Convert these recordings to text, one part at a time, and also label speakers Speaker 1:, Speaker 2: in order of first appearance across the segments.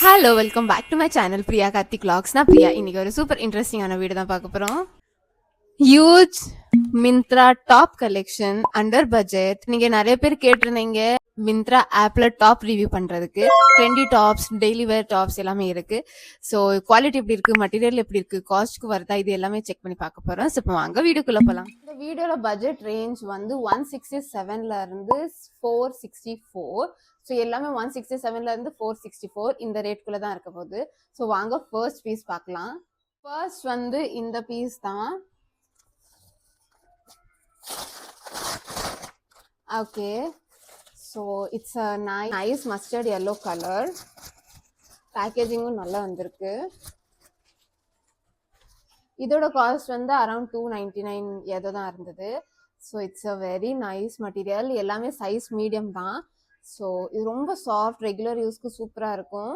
Speaker 1: Hello welcome back to my channel Priya Karthik vlogs. நான் பிரியா. இன்னைக்கு ஒரு சூப்பர் இன்ட்ரெஸ்டிங்கான வீடியோ தான் பார்க்க போகிறோம். Huge Myntra top collection under budget. நீங்கள் நிறைய பேர் கேட்டிருந்தீங்க மிந்த்ரா ஆப்பில் டாப் ரிவ்யூ பண்ணுறதுக்கு. ட்ரெண்டி டாப்ஸ், டெய்லி வேர் டாப்ஸ் எல்லாமே இருக்குது. ஸோ குவாலிட்டி எப்படி இருக்குது, மெட்டீரியல் எப்படி இருக்குது, காஸ்ட்க்கு வருதா, இது எல்லாமே செக் பண்ணி பார்க்க போகிறோம். ஸோ இப்போ வாங்க வீடியோக்குள்ளே போகலாம். இந்த வீடியோவில் பட்ஜெட் ரேஞ்ச் வந்து 167 இருந்து 464. ஸோ எல்லாமே 167 இருந்து 464 இந்த ரேட்குள்ளே தான் இருக்க போகுது. ஸோ வாங்க ஃபர்ஸ்ட் பீஸ் பார்க்கலாம். ஃபர்ஸ்ட் வந்து இந்த பீஸ் தான். Okay, so it's a nice mustard yellow colour. பேக்கேஜிங்கும் நல்லா வந்திருக்கு. இதோட காஸ்ட் வந்து அரௌண்ட் 299 ஏதோ தான் இருந்தது. So it's a very nice material. எல்லாமே சைஸ் மீடியம் தான். ஸோ இது ரொம்ப சாஃப்ட், ரெகுலர் யூஸ்க்கு சூப்பராக இருக்கும்.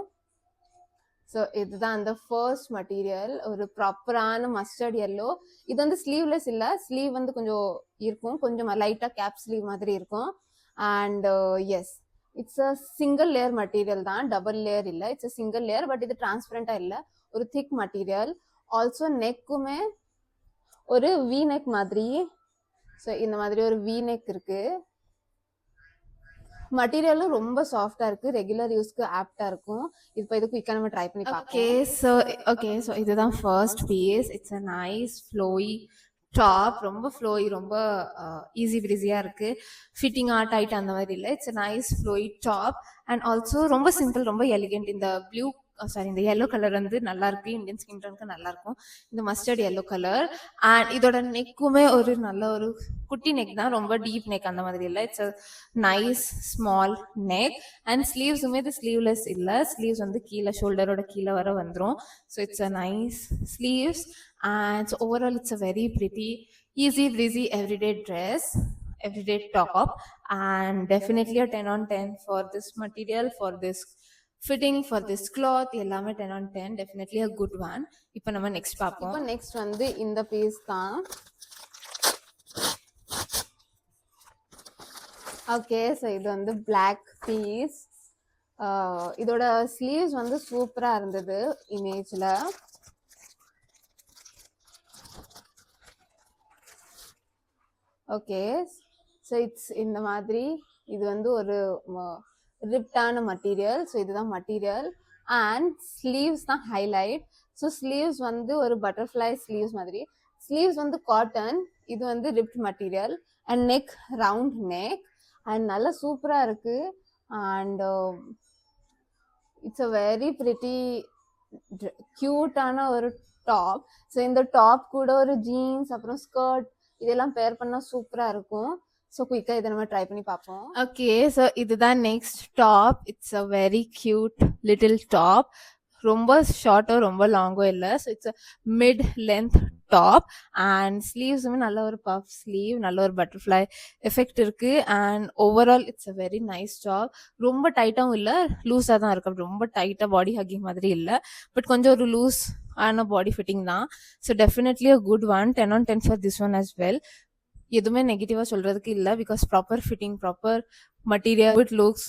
Speaker 1: ஸோ இதுதான் அந்த ஃபர்ஸ்ட் மெட்டீரியல். ஒரு ப்ராப்பரான மஸ்டர்ட் yellow. இது வந்து ஸ்லீவ்லெஸ் இல்லை, ஸ்லீவ் வந்து கொஞ்சம் இருக்கும், கொஞ்சம் லைட்டாக கேப் ஸ்லீவ் மாதிரி இருக்கும். And yes, it's a single layer material தான், டபுள் லேயர் இல்லை. It's a single layer, but இது டிரான்ஸ்பரண்டாக இல்லை, ஒரு திக் மெட்டீரியல். ஆல்சோ நெக்குமே ஒரு வி நெக் மாதிரி. ஸோ இந்த மாதிரி ஒரு வி நெக் இருக்கு. மெட்டீரியலும் ரொம்ப சாஃப்டா இருக்கு, ரெகுலர் யூஸ்க்கு ஆப்டா இருக்கும். இப்போ இது குயிக்கா நம்ம ட்ரை பண்ணி பார்க்கலாம். ஓகே, ஸோ இதுதான் first piece. It's a nice flowy top. ரொம்ப ஃப்ளோயி, ரொம்ப ஈஸி ப்ரீஸியாக இருக்கு. ஃபிட்டிங்காக டைட் அந்த மாதிரி இல்லை. It's a nice flowy top. And also ரொம்ப சிம்பிள், ரொம்ப எலிகென்ட். இந்த ப்ளூ இந்த yellow கலர் வந்து நல்லா இருக்கு, இந்தியன் ஸ்கின் டோனுக்கு நல்லா இருக்கும். இந்த மஸ்டர்ட் yellow கலர். அண்ட் இதோட நெக்குமே ஒரு நல்ல ஒரு குட்டி நெக் தான், ரொம்ப டீப் நெக் அந்த மாதிரி இல்லை. It's a nice small neck. And ஸ்லீவ்ஸுமே இது ஸ்லீவ்லெஸ் இல்லை, ஸ்லீவ்ஸ் வந்து கீழே ஷோல்டரோட கீழே வர வந்துடும். So it's a nice sleeves. And overall it's a very pretty, easy breezy everyday dress, everyday top, and definitely a 10 on 10 for this material, for this fitting, for this cloth. எல்லாமே 10 on 10, definitely a good one. இப்போ நம்ம next பார்ப்போம். இப்போ next வந்து இந்த piece தான். Okay, so இது வந்து பிளாக் பீஸ். இதோட ஸ்லீவ்ஸ் வந்து சூப்பராக இருந்தது இமேஜில். ஓகே, ஸோ இட்ஸ் இந்த மாதிரி. இது வந்து ஒரு ரிப்டான மெட்டீரியல். ஸோ இதுதான் மெட்டீரியல். அண்ட் ஸ்லீவ்ஸ் தான் ஹைலைட். ஸோ ஸ்லீவ்ஸ் வந்து ஒரு பட்டர்ஃப்ளை ஸ்லீவ்ஸ் மாதிரி. ஸ்லீவ்ஸ் வந்து காட்டன், இது வந்து rift material. And neck round neck. And நல்லா சூப்பராக இருக்கு. And it's a very pretty க்யூட்டான ஒரு டாப். ஸோ இந்த டாப் கூட ஒரு ஜீன்ஸ் அப்புறம் ஸ்கர்ட் இதெல்லாம் பேர் பண்ணால் சூப்பராக இருக்கும். ஸோ குயிக்காக இதை நம்ம ட்ரை பண்ணி பார்ப்போம். ஓகே, ஸோ இதுதான் next top. It's a very cute little top. ரொம்ப ஷார்ட்டோ ரொம்ப லாங்கோ இல்லை. So it's a mid length top. And ஸ்லீவ்ஸுமே நல்ல ஒரு பஃப் ஸ்லீவ், நல்ல ஒரு பட்டர்ஃப்ளை எஃபெக்ட் இருக்கு. And overall it's a very nice top. ரொம்ப டைட்டாகவும் இல்லை, லூஸாக தான் இருக்கு. ரொம்ப டைட்டாக பாடி ஹக்கிங் மாதிரி இல்லை, பட் கொஞ்சம் ஒரு லூஸ் ஆன பாடி ஃபிட்டிங் தான். So definitely a good one, 10 on 10 for this one as well. எதுவுமே நெகட்டிவாக சொல்கிறதுக்கு இல்லை, because proper fitting, proper material, good looks,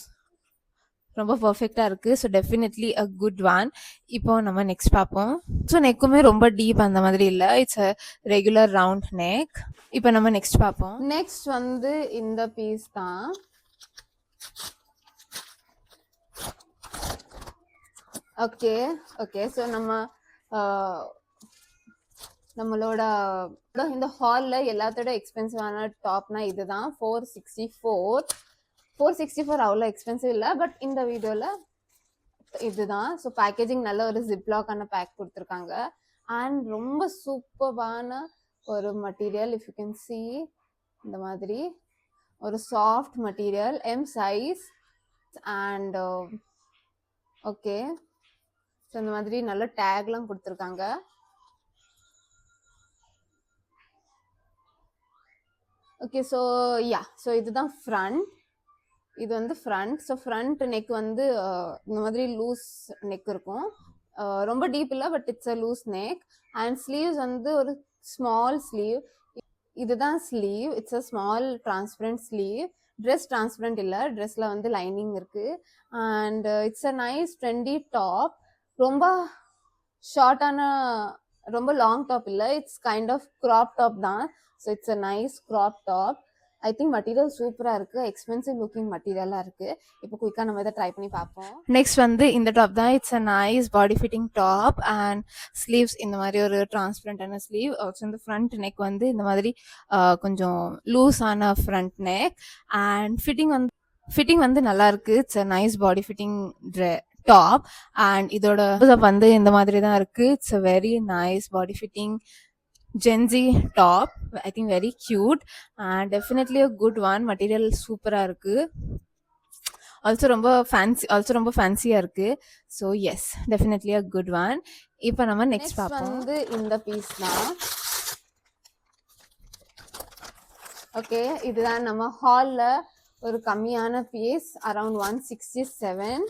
Speaker 1: ரொம்ப பர்ஃபெக்டாக இருக்குது. So definitely a good one. இப்போ நம்ம நெக்ஸ்ட் பார்ப்போம். ஸோ நெக்குமே ரொம்ப டீப் அந்த மாதிரி இல்லை, it's a regular round neck. இப்போ நம்ம நெக்ஸ்ட் பார்ப்போம். நெக்ஸ்ட் வந்து இந்த பீஸ் தான். ஓகே ஓகே, ஸோ நம்மளோட இந்த ஹாலில் எல்லாத்தோட எக்ஸ்பென்சிவான டாப்னா இதுதான். 464 அவ்வளோ எக்ஸ்பென்சிவ் இல்லை, பட் இந்த வீடியோவில் இதுதான். ஸோ பேக்கேஜிங் நல்ல ஒரு ஜிப்லாக்கான பேக் கொடுத்துருக்காங்க. அண்ட் ரொம்ப சூப்பர்பான ஒரு material. If you can see, இந்த மாதிரி ஒரு soft material, M size. And okay, so இந்த மாதிரி நல்ல டேக்லாம் கொடுத்துருக்காங்க. ஓகே, ஸோ யா, ஸோ இதுதான் ஃப்ரண்ட். இது வந்து ஃப்ரண்ட். ஸோ ஃப்ரண்ட் நெக் வந்து இந்த மாதிரி லூஸ் நெக் இருக்கும், ரொம்ப டீப் இல்லை, but it's a loose neck. And sleeves வந்து ஒரு ஸ்மால் ஸ்லீவ். இதுதான் sleeve. It's a small transparent sleeve. Dress transparent இல்லை, ட்ரெஸ்ல வந்து லைனிங் இருக்கு. And it's a nice trendy top. ரொம்ப ஷார்ட்டான, ரொம்ப லாங் டாப் இல்லை, it's kind of crop top தான். So it's a nice crop top. I think material சூப்பராக இருக்குது, எக்ஸ்பென்சிவ் லுக்கிங் மெட்டீரியலாக இருக்குது. இப்போ குயிக்காக நம்ம இதை ட்ரை பண்ணி பார்ப்போம். நெக்ஸ்ட் வந்து இந்த டாப் தான். It's a nice body fitting top and sleeves இந்த மாதிரி ஒரு டிரான்ஸ்பரண்டான ஸ்லீவ். ஆல்சோ இந்த ஃப்ரண்ட் நெக் வந்து இந்த மாதிரி கொஞ்சம் லூஸான ஃப்ரண்ட் நெக். அண்ட் ஃபிட்டிங் வந்து நல்லா இருக்கு. It's a nice body fitting top. And இதோட வந்து இந்த மாதிரி தான் இருக்கு. It's a very nice body fitting Gen Z top. I think very cute and definitely a good one. Material சூப்பராக இருக்கு. ஆல்சோ ரொம்ப ஃபேன்சியாக இருக்கு. So yes, definitely a good one. இப்போ நம்ம நெக்ஸ்ட் பார்ப்போம். வந்து இந்த பீஸ் தான். ஓகே, இதுதான் நம்ம ஹாலில் ஒரு கம்மியான பீஸ், அரௌண்ட் 167.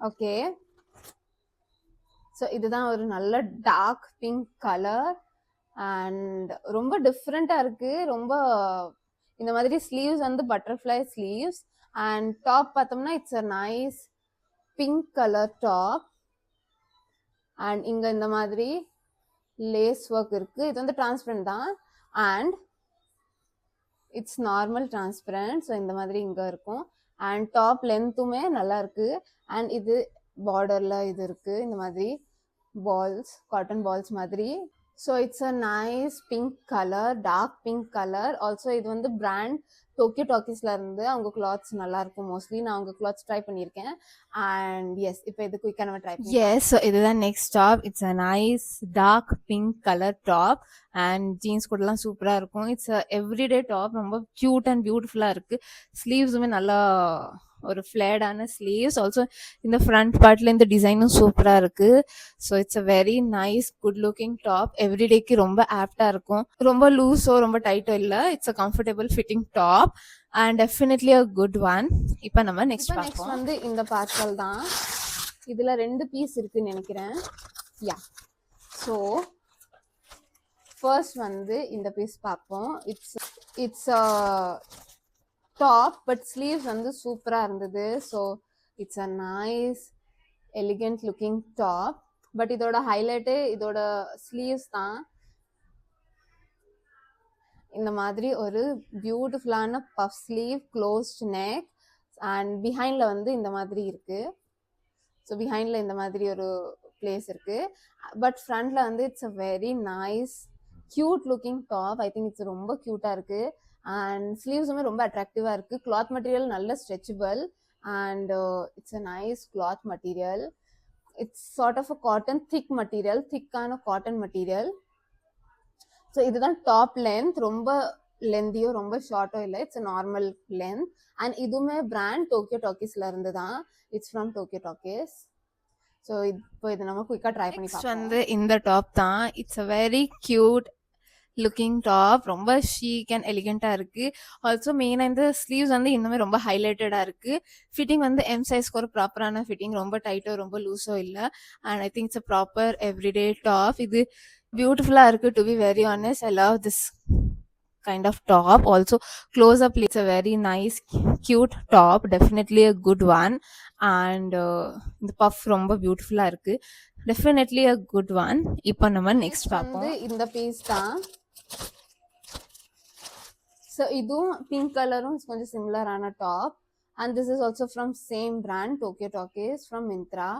Speaker 1: ஓகே, ஸோ இதுதான் ஒரு நல்ல டார்க் பிங்க் கலர் அண்ட் ரொம்ப டிஃப்ரெண்ட்டாக இருக்குது. ரொம்ப இந்த மாதிரி ஸ்லீவ்ஸ் வந்து பட்டர்ஃப்ளை ஸ்லீவ்ஸ். அண்ட் டாப் பார்த்தோம்னா it's a nice pink colour top. And இங்கே இந்த மாதிரி லேஸ் ஒர்க் இருக்குது. இது வந்து டிரான்ஸ்பரண்ட் தான் and it's normal transparent. So இந்த மாதிரி இங்கே இருக்கும். அண்ட் டாப் லென்த்துமே நல்லா இருக்கு. அண்ட் இது பார்டர்ல இது இருக்கு, இந்த மாதிரி பால்ஸ், காட்டன் பால்ஸ் மாதிரி. So it's a nice pink colour, dark pink colour. Also இது வந்து பிராண்ட் டோக்கியோ டாக்கீஸ்ல இருந்து. அவங்க கிளாத்ஸ் நல்லா இருக்கும் மோஸ்ட்லி. நான் அவங்க கிளாத்ஸ் ட்ரை பண்ணியிருக்கேன். அண்ட் எஸ், இப்போ இது குயிக்காக நம்ம ட்ரை பண்ணி. எஸ், ஸோ இதுதான் next top. It's a nice dark pink colour top and jeans கூடலாம் சூப்பராக இருக்கும். It's a everyday top. ரொம்ப க்யூட் அண்ட் பியூட்டிஃபுல்லாக இருக்குது. ஸ்லீவ்ஸுமே நல்லா ஒரு ஃப்ளேடான ஸ்லீவ்ஸ். ஆல்சோ இந்த ஃப்ரண்ட் பார்ட்ல இந்த டிசைனும் சூப்பராக இருக்கு. So it's a very nice good looking top. எவ்ரிடேக்கு ரொம்ப ஆப்டா இருக்கும். ரொம்ப லூஸோ ரொம்ப டைட்டோ இல்லை. It's a comfortable fitting top and definitely a good one. இப்போ நம்ம நெக்ஸ்ட் வந்து இந்த பார்சல் தான். இதுல 2 பீஸ் இருக்குன்னு நினைக்கிறேன். யா, ஸோ ஃபர்ஸ்ட் வந்து இந்த பீஸ் பார்ப்போம். இட்ஸ் டாப் பட் ஸ்லீவ்ஸ் வந்து சூப்பராக இருந்தது. So it's a nice elegant looking top. But இதோட ஹைலைட்டே இதோட ஸ்லீவ்ஸ் தான். இந்த மாதிரி ஒரு பியூட்டிஃபுல்லான puff sleeve, closed neck and பிஹைண்டில் வந்து இந்த மாதிரி இருக்கு. ஸோ பிஹைண்டில் இந்த மாதிரி ஒரு பிளேஸ் இருக்கு. பட் ஃப்ரண்ட்ல வந்து it's a very nice cute looking top. I think it's ரொம்ப க்யூட்டாக இருக்கு. அண்ட் ஸ்லீவ்ஸுமே ரொம்ப அட்ராக்டிவாக இருக்கு. கிளாத் மெட்டீரியல் நல்ல stretchable and it's a nice cloth material. It's sort of a cotton thick material, திக்கான காட்டன் மெட்டீரியல். ஸோ இதுதான் டாப் லென்த். ரொம்ப லென்த்தியோ ரொம்ப ஷார்ட்டோ இல்லை, it's a normal length. And இதுவுமே பிராண்ட் டோக்கியோ டாக்கீஸ்ல இருந்து தான். It's from Tokyo Talkies. So இப்போ இது நம்ம குயிக்காக ட்ரை பண்ணி பார்ப்போம். வந்து இந்த டாப் தான். It's a very cute looking top. ரொம்ப ஷீக் அண்ட் எலிகெண்ட்டாக இருக்குது. ஆல்சோ மெயினாக இந்த ஸ்லீவ்ஸ் வந்து இன்னுமே ரொம்ப ஹைலைட்டடாக இருக்குது. ஃபிட்டிங் வந்து எம் சைஸ்க்கு ஒரு ப்ராப்பரான ஃபிட்டிங். ரொம்ப டைட்டோ ரொம்ப லூஸோ இல்லை. And I think it's a proper everyday top. இது பியூட்டிஃபுல்லாக இருக்குது. To be very honest, I love this kind of top. Also close up, it's a very nice cute top, definitely a good one. And the puff ரொம்ப பியூட்டிஃபுல்லா இருக்கு, definitely a good one. இப்போ நம்ம next பார்ப்போம். இந்த piece தான். So இதுவும் pink கலரும் கொஞ்சம் சிமிலரான top. And this is also from same brand Tokyo Talkies from Myntra.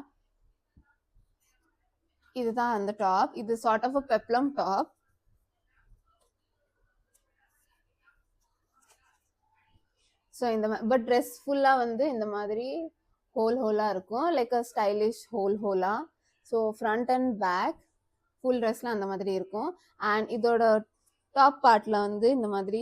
Speaker 1: இதுதான் அந்த டாப். இது sort of a peplum top. So இந்த பட் ட்ரெஸ் ஃபுல்லாக வந்து இந்த மாதிரி ஹோலாக இருக்கும், லைக் அ ஸ்டைலிஷ் ஹோலாக. So front and back full ட்ரெஸ்ல அந்த மாதிரி இருக்கும். அண்ட் இதோட டாப் பார்ட்டில் வந்து இந்த மாதிரி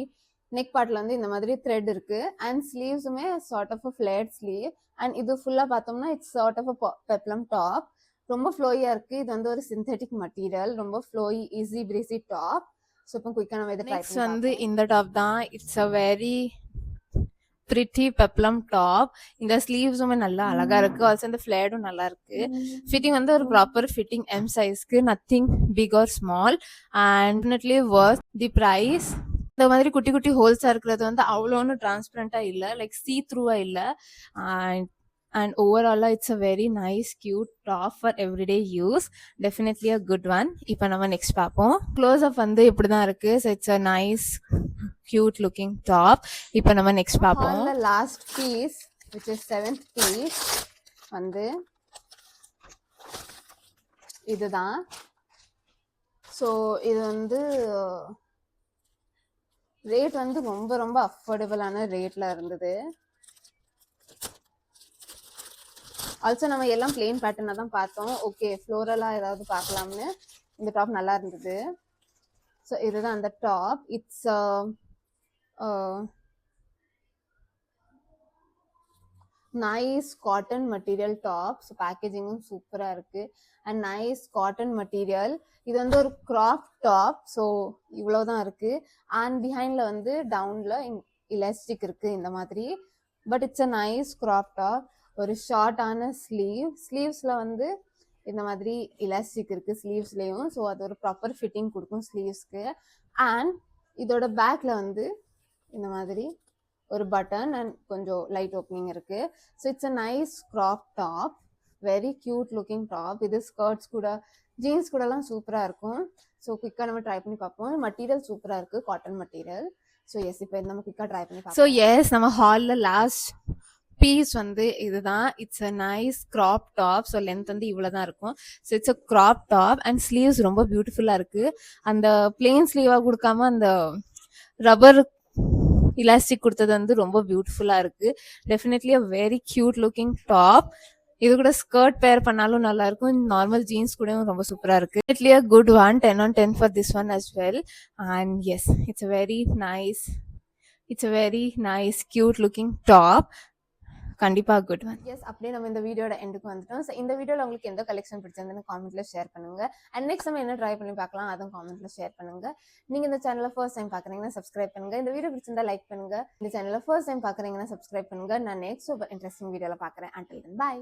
Speaker 1: நெக் பார்ட்டில் வந்து இந்த மாதிரி த்ரெட் இருக்குது. அண்ட் ஸ்லீவ்ஸுமே sort of a flat sleeve. And இது ஃபுல்லாக பார்த்தோம்னா it's sort of a peplum top. ரொம்ப ஃப்ளோயாக இருக்குது. இது வந்து ஒரு சிந்தட்டிக் மெட்டீரியல், ரொம்ப flowy easy breezy top. So இப்போ குயிக்காக நம்ம இதை ட்ரை பண்ணி வந்து இந்த டாப் தான். It's a very pretty peplum top. இந்த ஸ்லீவ்ஸுமே நல்லா அழகா இருக்கு. ஆல்சோ இந்த ஃபிளேடும் நல்லா இருக்கு. ஃபிட்டிங் வந்து ஒரு ப்ராப்பர் ஃபிட்டிங் எம் சைஸ்க்கு, nothing big or small and definitely worth the price. இந்த மாதிரி குட்டி குட்டி ஹோல்ஸா இருக்கிறது வந்து அவ்வளோ ஒன்றும் டிரான்ஸ்பரண்டா இல்லை, லைக் சீ த்ரூவா இல்லை. அண்ட் ஓவராலா it's a very nice cute top for everyday use. Definitely a good one. இப்போ நம்ம நெக்ஸ்ட் பார்ப்போம். க்ளோஸ் அப் வந்து இப்படிதான் இருக்கு. So it's a nice cute looking top. இப்போ நம்ம நெக்ஸ்ட் பார்ப்போம். the last piece which is 7th piece வந்து இதுதான். ஸோ இது வந்து ரேட் வந்து ரொம்ப ரொம்ப அஃபோர்டபுளான ரேட்ல இருந்தது. ஆல்சோ நம்ம எல்லாம் பிளெயின் பேட்டர்னா தான் பார்த்தோம். ஓகே, ஃப்ளோரலா ஏதாவது பார்க்கலாம்னு இந்த டாப் நல்லா இருந்தது. ஸோ இதுதான் அந்த top. It's nice cotton material top. So பேக்கேஜிங்கும் சூப்பராக இருக்கு அண்ட் நைஸ் காட்டன் மெட்டீரியல். இது வந்து ஒரு கிராப் டாப். ஸோ இவ்வளோதான் இருக்கு. அண்ட் பிஹைண்ட்ல வந்து டவுன்ல இலாஸ்டிக் இருக்கு இந்த மாதிரி. But it's a nice crop top. ஒரு ஷார்ட்டான ஸ்லீவ்ஸ்ல வந்து இந்த மாதிரி இலாஸ்டிக் இருக்கு ஸ்லீவ்ஸ்லேயும். ஸோ அது ஒரு ப்ராப்பர் ஃபிட்டிங் கொடுக்கும் ஸ்லீவ்ஸ்க்கு. அண்ட் இதோட பேக்ல வந்து இந்த மாதிரி ஒரு பட்டன் அண்ட் கொஞ்சம் லைட் ஓப்பனிங் இருக்கு. So it's a nice crop top, very cute looking top. இது ஸ்கர்ட்ஸ் கூட ஜீன்ஸ் கூடலாம் சூப்பராக இருக்கும். ஸோ குயிக்காக நம்ம ட்ரை பண்ணி பார்ப்போம். மெட்டீரியல் சூப்பராக இருக்கு, காட்டன் மெட்டீரியல். ஸோ எஸ், இப்போ நம்ம குயிக்காக ட்ரை பண்ணி பார்ப்போம். ஸோ எஸ், நம்ம ஹாலில் லாஸ்ட் பீஸ் வந்து இதுதான். It's a nice crop top. So length வந்து இவ்வளோ தான் இருக்கும். So it's a crop top and sleeves ரொம்ப பியூட்டிஃபுல்லாக இருக்கு. அந்த பிளெயின் ஸ்லீவாக கொடுக்காம அந்த ரப்பர் இலாஸ்டிக் கொடுத்தது வந்து ரொம்ப பியூட்டிஃபுல்லா இருக்கு. Definitely a very cute looking top. இது கூட ஸ்கர்ட் பேர் பண்ணாலும் நல்லா இருக்கும். நார்மல் ஜீன்ஸ் கூடயும் ரொம்ப சூப்பரா இருக்கு. Definitely a good one. 10 on 10 for this one as well. And yes, it's a very nice cute looking top. கண்டிப்பா குட் ஒன். எஸ், அப்படியே நம்ம இந்த வீடியோட எண்டுக்கு வந்துட்டோம். ஸோ இந்த வீடியோவில் உங்களுக்கு எந்த கலெக்ஷன் பிடிச்சிருந்துன்னு காமெண்ட்ல ஷேர் பண்ணுங்க. அண்ட் நெக்ஸ்ட் நம்ம என்ன ட்ரை பண்ணி பார்க்கலாம் அதுவும் காமெண்ட்ல ஷேர் பண்ணுங்க. நீங்க இந்த சேனலை ஃபர்ஸ்ட் டைம் பாக்குறீங்கன்னா சப்ஸ்கிரைப் பண்ணுங்க. இந்த வீடியோ பிடிச்சிருந்தா லைக் பண்ணுங்க. இந்த சேனலை ஃபர்ஸ்ட் டைம் பாக்குறீங்கன்னா சப்ஸ்கிரைப் பண்ணுங்க. நான் நெக்ஸ்ட் சூப்பர் இன்ட்ரெஸ்டிங் வீடியோல பாக்குறேன். Until then by.